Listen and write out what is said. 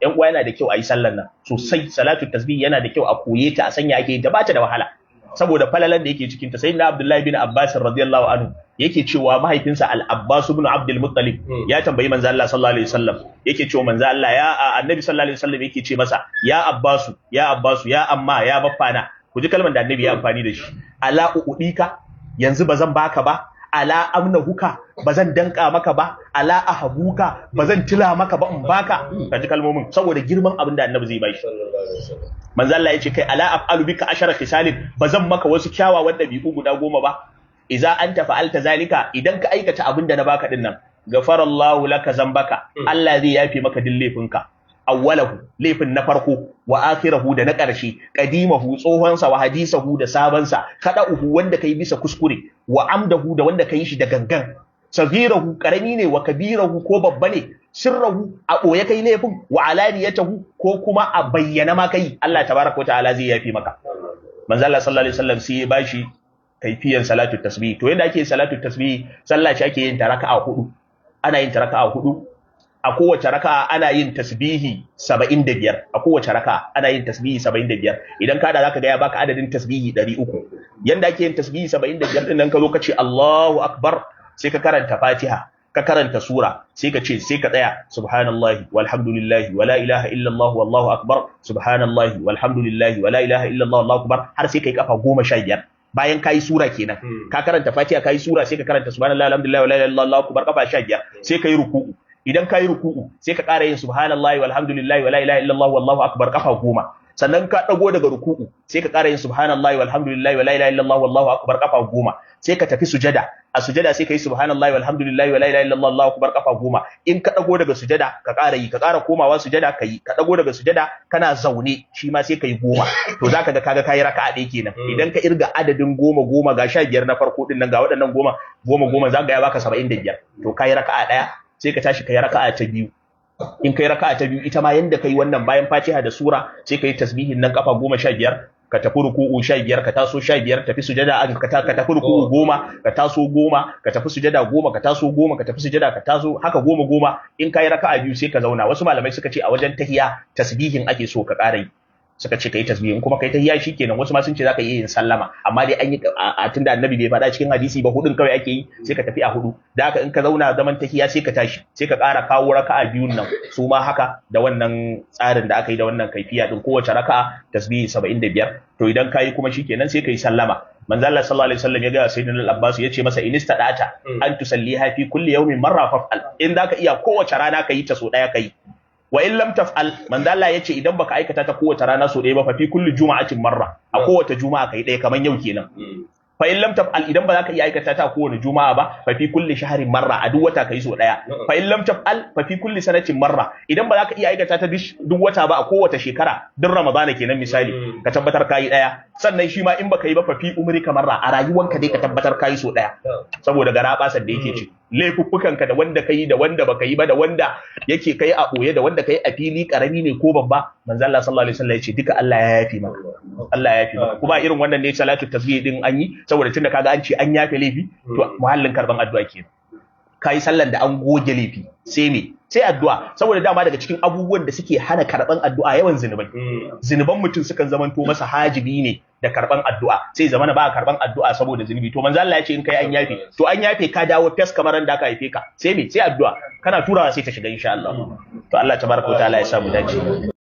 ƴan uwa yana da kyau a yi sallar nan sosai. Salatu tasbih yana da kyau a koye ta, a sanya ake ta, bata da wahala saboda falalan da yake cikin ta. Sayyidina Abdullahi bin Abbas radiyallahu anhu yake cewa mahaifinsa Al-Abbas ibn Abdul Muttalib ya tambayi manzo Allah sallallahu alaihi wasallam, yake cewa manzo Allah ya annabi sallallahu alaihi wasallam yake ce masa ya Abbasu ya amma ya baffana. Ku ji kalmar da annabi ya amfani da shi, ala uudika, yanzu bazan baka ba, ala amnahuka, bazan danka maka ba, ala ahabuka, bazan tila maka ba in baka. Ka ji kalmomin saboda girman abin da annabi zai bai shi. Manzo Allah yace kai ala af'alu bika ashara khisalin, bazan maka wasu kyawawan dabi'u guda 10 ba. Idza anta fa'alta zalika, idan ka aikata abin da na baka din nan, gafarallahu laka zambaka, Allah zai yafe maka din laifinka. Awwalahu, laifin na farko, wa akhirahu da na ƙarshe, qadimahu tsohonsa, wa hadisahu da sabansa, kada'uhu wanda kai bisa kuskure, wa amdahu da wanda kai shi da gangan, sagirahu karami ne, wa kabirahu ko babba ne, sirrahu a ɓoye kai laifin, wa alaniyatahu ko kuma a bayyana ma kai, Allah tabaraka wa ta'ala zai yafi maka. Manzo Allah sallallahu alaihi wasallam sai ya bashi kaifiyan salatu tasbih. To yanda ake yin salatu tasbih, sallah ce ake yin ta raka'a 4. Ana yin ta raka'a 4. A kowace raka'a ana yin tasbihi 75. A kowace raka'a ana yin tasbihi 75. Idan ka da zaka ga ya baka adadin tasbihi 300. Yanda ake yin tasbihi 75 din nan ka zo ka ce Allahu akbar, sai ka karanta Fatiha, ka karanta sura, sai ka ce, sai ka tsaya subhanallahi walhamdulillahi wala ilaha illallah wallahu akbar, subhanallahi walhamdulillahi wala ilaha illallah wallahu akbar, har sai kai kafa 15. Bayan kayi sura kenan, ka karanta Fatiha, kayi sura, sai ka karanta subhanallahi walhamdulillahi wala ilaha illallah wallahu akbar kafa 15, sai kai ruku'u. Idan kayi ruku'u, sai ka ƙara yin subhanallahi walhamdulillahi wala ilaha illallah wallahu akbar kafa 10. Sannan ka dago daga ruku'u, sai ka ƙara yin subhanallahi walhamdulillahi wala ilaha illallah wallahu akbar kafa 10. Sai ka tafi sujada. A sujada sai ka yi subhanallahi walhamdulillahi wala ilaha illallah wallahu akbar kafa 10. In ka dago daga sujada, ka ƙara yi, ka ƙara komawa sujada ka yi, ka dago daga sujada kana zaune, shi ma sai ka yi 10. To zaka ga kaga kayi raka'a ɗaya kenan. Idan ka irga adadin 10 ga 15 na farko din nan, ga waɗannan 10 zaka ga ya baka 75. To kayi raka'a ɗaya, sai ka tashi kai raka'a ta biyu. In kai raka'a ta biyu ita ma yanda kai wannan bayan Fatiha da sura, sai kai tasbihin nan kafa 15, ka tafi ruku'u 15, ka taso 15, tafi sujada ka tafi ruku'u 10, ka taso 10, ka tafi sujada 10, ka taso 10, ka tafi sujada ka taso haka 10. In kai raka'a biyu sai ka zauna. Wasu malamai suka ce a wajen tahiyya tasbihin ake so ka ƙara yi, suka ce kai tasbihin, kuma kai tahiyya shikenan. Wasu ma sun ce zaka iya yin sallama, amma dai an yi tunda annabi bai faɗa cikin hadisi ba, 4 kawai ake yi, sai ka tafi a 4. Da haka in ka zauna zaman tahiyya sai ka tashi, sai ka ƙara kawo raka'a biyun nan, su ma haka da wannan tsarin da aka yi da wannan kaifiya din, kowace raka'a tasbihi 75. To idan kayi kuma shikenan sai kai sallama. Manzo Allah sallallahu alaihi wasallam ya ga sayyidina Al-Abbas, ya ce masa inistadata an tusalliha fi kulli yawmin marra fa'al. In zaka iya kowace rana kayi ta so daya kayi. Wa in lam taf'al, manzo Allah yace idan baka aikata ta kowace rana so ɗaya ba, fa fi kulli juma'atin marra, a kowace juma'a kai ɗaya kaman yau kenan. Fa in lam taf'al, idan ba za ka iya aikata ta kowace juma'a ba, fa fi kulli shahrin marra, a duk wata kai so ɗaya. Fa in lam taf'al, fa fi kulli sanatin marra, idan ba za ka iya aikata ta duk wata ba, a kowace shekara, duk Ramadana kenan misali, ka tabbatar kai ɗaya. Sannan shi ma in baka yi ba, fa fi umrika marra, a rayuwanka dai ka tabbatar kai so ɗaya. Saboda garabasar da yake ci. Laifuffukanka da wanda kai da wanda baka yi ba, da wanda yake kai a boye da wanda kai a fili, karami ne ko babba, manzo Allah sallallahu alaihi wasallam ya ce duka Allah ya yafi maka. Allah ya yafi maka. Kuma irin wannan ne salatu tasbih din an yi, saboda tunda kaga an ce an yafe laifi, to muhallin karban addu'a kenan. Kai sallan da an goge laifi, sai me? Sai addu'a, saboda dama daga cikin abubuwan da suke hana karban addu'a yawan zinubai. Zinuban mutum sukan zamanto masa hajibi ne da karban addu'a, sai zamana ba karban addu'a saboda zinubi. To manzo Allah ya ce in kai an yafe, to an yafe ka dawo fes kamar da aka haife ka. Sai me? Sai addu'a. Kana turawa sai ta shiga insha Allah. To Allah tabaraka wa ta'ala ya samu dace.